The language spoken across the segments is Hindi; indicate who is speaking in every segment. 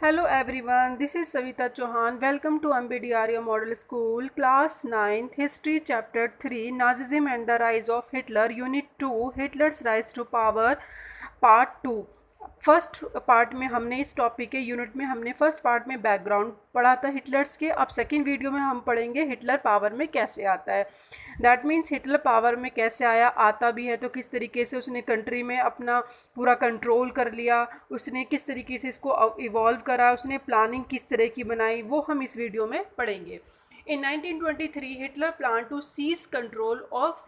Speaker 1: Hello everyone, this is Savita Chauhan. Welcome to MBDRA Model School, Class 9th, History Chapter 3, Nazism and the Rise of Hitler, Unit 2, Hitler's Rise to Power, Part 2. First part में हमने इस टॉपिक के यूनिट में हमने फर्स्ट पार्ट में बैकग्राउंड पढ़ा था हिटलर्स के। अब सेकंड वीडियो में हम पढ़ेंगे हिटलर पावर में कैसे आता है। दैट मीन्स हिटलर पावर में कैसे आया, आता भी है तो किस तरीके से उसने कंट्री में अपना पूरा कंट्रोल कर लिया, उसने किस तरीके से इसको इवॉल्व करा, उसने प्लानिंग किस तरह की बनाई, वो हम इस वीडियो में पढ़ेंगे। In 1923, Hitler plan to seize control of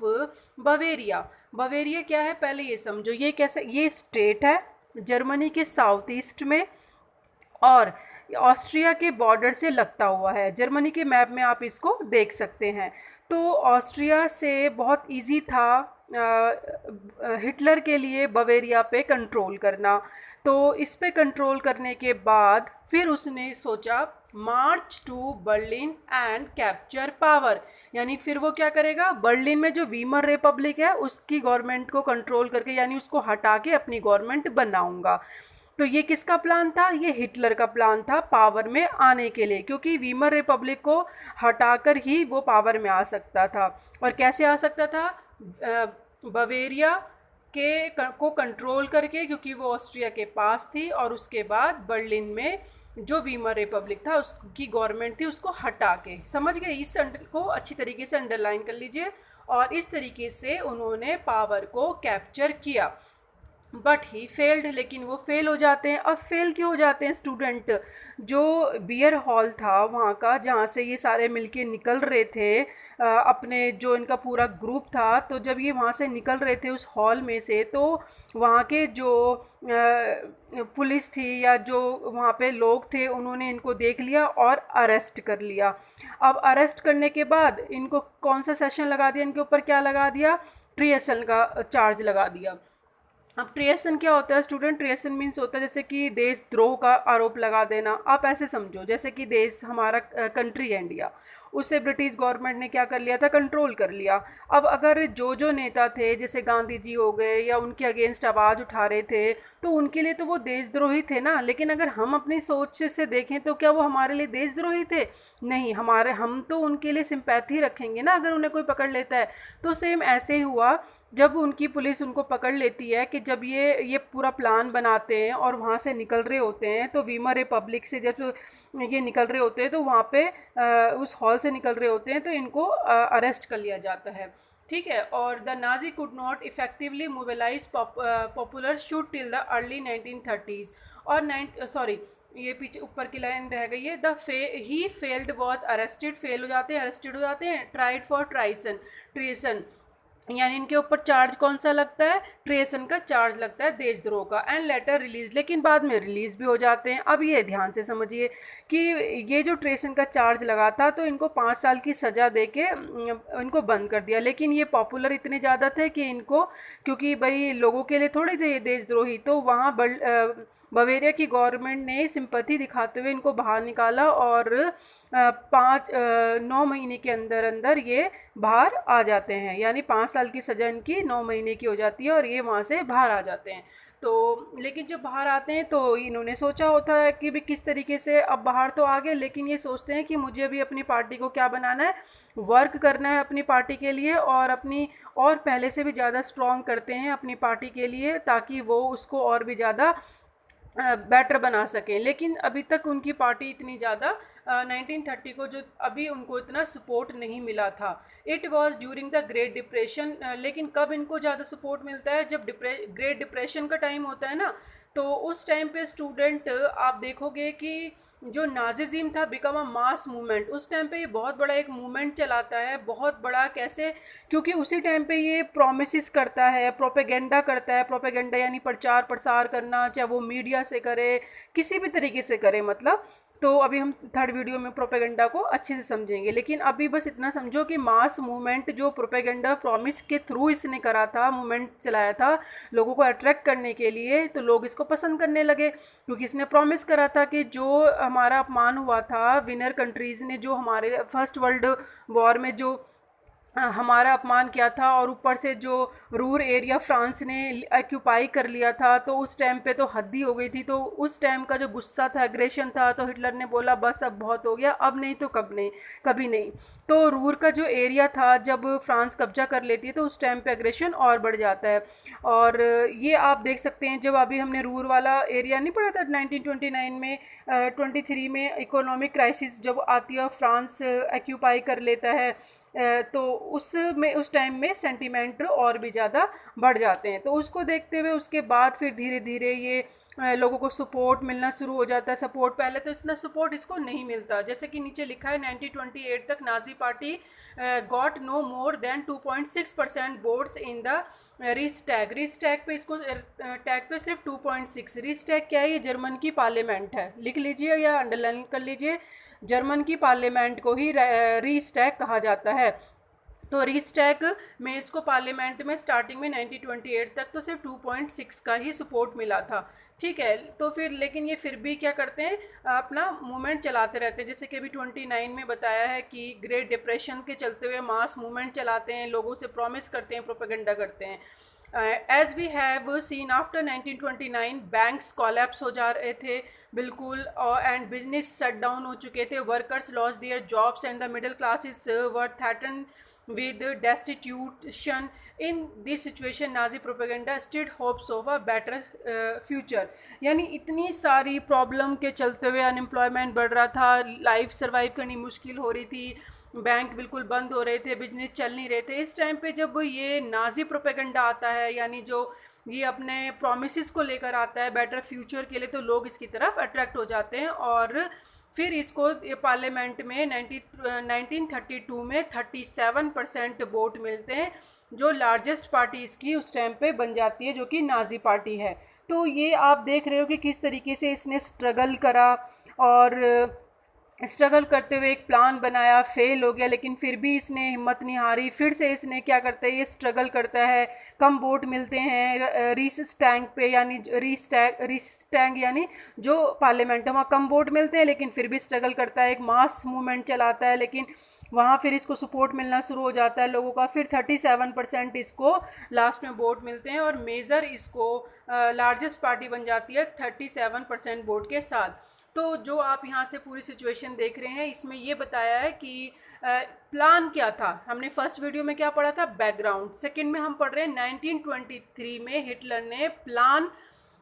Speaker 1: Bavaria. Bavaria क्या है पहले ये समझो। ये कैसे, ये स्टेट है जर्मनी के साउथ ईस्ट में और ऑस्ट्रिया के बॉर्डर से लगता हुआ है। जर्मनी के मैप में आप इसको देख सकते हैं। तो ऑस्ट्रिया से बहुत इजी था हिटलर के लिए बवेरिया पे कंट्रोल करना। तो इस पे कंट्रोल करने के बाद फिर उसने सोचा March two Berlin and capture power, यानी फिर वो क्या करेगा, बर्लिन में जो वीमर रिपब्लिक है उसकी गवर्नमेंट को कंट्रोल करके, यानी उसको हटा के अपनी गवर्नमेंट बनाऊंगा। तो ये किसका प्लान था? ये हिटलर का प्लान था पावर में आने के लिए, क्योंकि वीमर रिपब्लिक को हटाकर ही वो पावर में आ सकता था। और कैसे आ सकता था? बवेरिया को कंट्रोल करके, क्योंकि वो ऑस्ट्रिया के पास थी, और उसके बाद बर्लिन में जो वीमर रिपब्लिक था उसकी गवर्नमेंट थी उसको हटा के। समझ गए? इस को अच्छी तरीके से अंडरलाइन कर लीजिए। और इस तरीके से उन्होंने पावर को कैप्चर किया। बट ही फेल्ड, लेकिन वो फेल हो जाते हैं। अब फेल क्यों हो जाते हैं स्टूडेंट? जो बियर हॉल था वहाँ का, जहाँ से ये सारे मिलके निकल रहे थे अपने, जो इनका पूरा ग्रुप था, तो जब ये वहाँ से निकल रहे थे उस हॉल में से, तो वहाँ के जो पुलिस थी या जो वहाँ पे लोग थे उन्होंने इनको देख लिया और अरेस्ट कर लिया। अब अरेस्ट करने के बाद इनको कौन सा सेशन लगा दिया? इनके ऊपर क्या लगा दिया? ट्रिएसन का चार्ज लगा दिया। अब ट्रिएसन क्या होता है स्टूडेंट? ट्रिएसन मीन्स होता है जैसे कि देशद्रोह का आरोप लगा देना। आप ऐसे समझो जैसे कि देश हमारा कंट्री है इंडिया, उसे ब्रिटिश गवर्नमेंट ने क्या कर लिया था? कंट्रोल कर लिया। अब अगर जो जो नेता थे, जैसे गांधी जी हो गए, या उनके अगेंस्ट आवाज़ उठा रहे थे, तो उनके लिए तो वो देशद्रोही थे ना। लेकिन अगर हम अपनी सोच से देखें तो क्या वो हमारे लिए देशद्रोही थे? नहीं, हम तो उनके लिए सिंपैथी रखेंगे ना अगर उन्हें कोई पकड़ लेता है। तो सेम ऐसे ही हुआ जब उनकी पुलिस उनको पकड़ लेती है, कि जब ये पूरा प्लान बनाते हैं और वहाँ से निकल रहे होते हैं, तो वीमर रिपब्लिक से जब ये निकल रहे होते हैं तो वहाँ पे उस हॉल से निकल रहे होते हैं, तो इनको अरेस्ट कर लिया जाता है। ठीक है। और the Nazi could not effectively mobilise popular shoot till the early 1930s। और ये पीछे ऊपर की लाइन रह गई है। He failed was arrested, fail हो जाते हैं, अरेस्टेड हो जाते हैं। ट्राइड फॉर ट्रेसन, यानी इनके ऊपर चार्ज कौन सा लगता है? ट्रेसन का चार्ज लगता है, देशद्रोह का। एंड लेटर रिलीज, लेकिन बाद में रिलीज भी हो जाते हैं। अब ये ध्यान से समझिए कि ये जो ट्रेसन का चार्ज लगा था, तो इनको 5 साल की सज़ा दे के इनको बंद कर दिया। लेकिन ये पॉपुलर इतने ज़्यादा थे कि इनको, क्योंकि भाई लोगों के लिए थोड़े थे ये देशद्रोही, तो वहाँ बवेरिया की गवर्नमेंट ने सिंपैथी दिखाते हुए इनको बाहर निकाला, और 9 महीने के अंदर अंदर ये बाहर आ जाते हैं। यानी 5 साल की सज़ा इनकी 9 महीने की हो जाती है और ये वहाँ से बाहर आ जाते हैं। तो लेकिन जब बाहर आते हैं तो इन्होंने सोचा होता है कि भी किस तरीके से, अब बाहर तो आ गए, लेकिन ये सोचते हैं कि मुझे भी अपनी पार्टी को क्या बनाना है? वर्क करना है अपनी पार्टी के लिए, और पहले से भी ज़्यादा स्ट्रॉन्ग करते हैं अपनी पार्टी के लिए, ताकि वो उसको और भी ज़्यादा बेटर बना सकें। लेकिन अभी तक उनकी पार्टी इतनी ज़्यादा 1930 को जो अभी उनको इतना सपोर्ट नहीं मिला था। It was during the great depression. लेकिन कब इनको ज़्यादा सपोर्ट मिलता है? जब ग्रेट डिप्रेशन का टाइम होता है ना, तो उस टाइम पे स्टूडेंट आप देखोगे कि जो नाजिज्म था बिकम अ मास मूवमेंट। उस टाइम पे ये बहुत बड़ा एक मूवमेंट चलाता है, बहुत बड़ा। कैसे? क्योंकि उसी टाइम पे ये प्रोमिस करता है, प्रोपेगेंडा करता है। प्रोपेगेंडा यानी प्रचार प्रसार करना, चाहे वो मीडिया से करे, किसी भी तरीके से करे, मतलब। तो अभी हम थर्ड वीडियो में प्रोपेगेंडा को अच्छे से समझेंगे, लेकिन अभी बस इतना समझो कि मास मूवमेंट जो प्रोपेगेंडा प्रॉमिस के थ्रू इसने करा था, मूवमेंट चलाया था लोगों को अट्रैक्ट करने के लिए, तो लोग इसको पसंद करने लगे, क्योंकि इसने प्रॉमिस करा था कि जो हमारा अपमान हुआ था विनर कंट्रीज़ ने, जो हमारे फर्स्ट वर्ल्ड वॉर में जो हमारा अपमान किया था, और ऊपर से जो रूर एरिया फ्रांस ने एक्यूपाई कर लिया था, तो उस टाइम पे तो हद ही हो गई थी। तो उस टाइम का जो गुस्सा था, एग्रेशन था, तो हिटलर ने बोला बस अब बहुत हो गया, अब नहीं तो कब नहीं, कभी नहीं। तो रूर का जो एरिया था, जब फ्रांस कब्जा कर लेती है तो उस टाइम पे एग्रेशन और बढ़ जाता है। और ये आप देख सकते हैं, जब अभी हमने रूर वाला एरिया नहीं पढ़ा था 1929 में, 23 में इकोनॉमिक क्राइसिस जब आती है, फ्रांस एक्यूपाई कर लेता है, तो उसमें उस टाइम में सेंटीमेंट और भी ज़्यादा बढ़ जाते हैं। तो उसको देखते हुए उसके बाद फिर धीरे धीरे ये लोगों को सपोर्ट मिलना शुरू हो जाता है। सपोर्ट, पहले तो इतना सपोर्ट इसको नहीं मिलता, जैसे कि नीचे लिखा है 1928 तक Nazi party got no more than 2.6% votes in the Reichstag. Reichstag पे इसको टैग पे सिर्फ 2.6। रिस्टैग क्या है? ये जर्मन की पार्लियामेंट है, लिख लीजिए या अंडरलाइन कर लीजिए। जर्मन की पार्लियामेंट को ही रीस्टैग कहा जाता है। तो रीस्टैग में इसको पार्लियामेंट में स्टार्टिंग में 1928 तक तो सिर्फ 2.6 का ही सपोर्ट मिला था। ठीक है, तो फिर लेकिन ये फिर भी क्या करते हैं, अपना मूवमेंट चलाते रहते हैं। जैसे कि अभी 29 में बताया है कि ग्रेट डिप्रेशन के चलते हुए मास मूवमेंट चलाते हैं, लोगों से प्रॉमिस करते हैं, प्रोपेगेंडा करते हैं। As we have seen after 1929 banks collapse हो जा रहे थे बिल्कुल, एंड बिजनेस शट डाउन हो चुके थे, workers loss their jobs and the middle classes were threaten with destitution. In this situation Nazi propaganda still hopes of a better future. यानी इतनी सारी प्रॉब्लम के चलते हुए अनएम्प्लॉयमेंट बढ़ रहा था, लाइफ सर्वाइव करनी मुश्किल हो रही थी, बैंक बिल्कुल बंद हो रहे थे, बिजनेस चल नहीं रहे थे। इस टाइम पे जब ये नाजी प्रोपेगेंडा आता है, यानी जो ये अपने प्रोमिस को लेकर आता है बेटर फ्यूचर के लिए, तो लोग इसकी तरफ अट्रैक्ट हो जाते हैं। और फिर इसको पार्लियामेंट में 1932 में 37% वोट मिलते हैं, जो लार्जेस्ट पार्टी इसकी उस टाइम पे बन जाती है, जो कि नाजी पार्टी है। तो ये आप देख रहे हो कि किस तरीके से इसने स्ट्रगल करा, और स्ट्रगल करते हुए एक प्लान बनाया, फेल हो गया, लेकिन फिर भी इसने हिम्मत नहीं हारी। फिर से इसने क्या करता है, ये स्ट्रगल करता है, कम वोट मिलते हैं रीस्टैंग पे, यानी रीस्टैंग यानी जो पार्लियामेंट है वहाँ कम वोट मिलते हैं, लेकिन फिर भी स्ट्रगल करता है, एक मास मूवमेंट चलाता है, लेकिन वहाँ फिर इसको सपोर्ट मिलना शुरू हो जाता है लोगों का। फिर 37% इसको लास्ट में वोट मिलते हैं, और मेजर इसको लार्जेस्ट पार्टी बन जाती है 37% वोट के साथ। तो जो आप यहाँ से पूरी सिचुएशन देख रहे हैं, इसमें ये बताया है कि प्लान क्या था। हमने फर्स्ट वीडियो में क्या पढ़ा था, बैकग्राउंड। सेकंड में हम पढ़ रहे हैं 1923 में हिटलर ने प्लान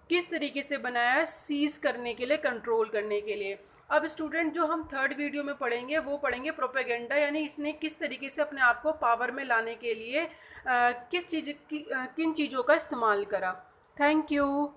Speaker 1: किस तरीके से बनाया सीज करने के लिए, कंट्रोल करने के लिए। अब स्टूडेंट जो हम थर्ड वीडियो में पढ़ेंगे वो पढ़ेंगे प्रोपेगेंडा, यानी इसने किस तरीके से अपने आप को पावर में लाने के लिए किन चीज़ों का इस्तेमाल करा। Thank you.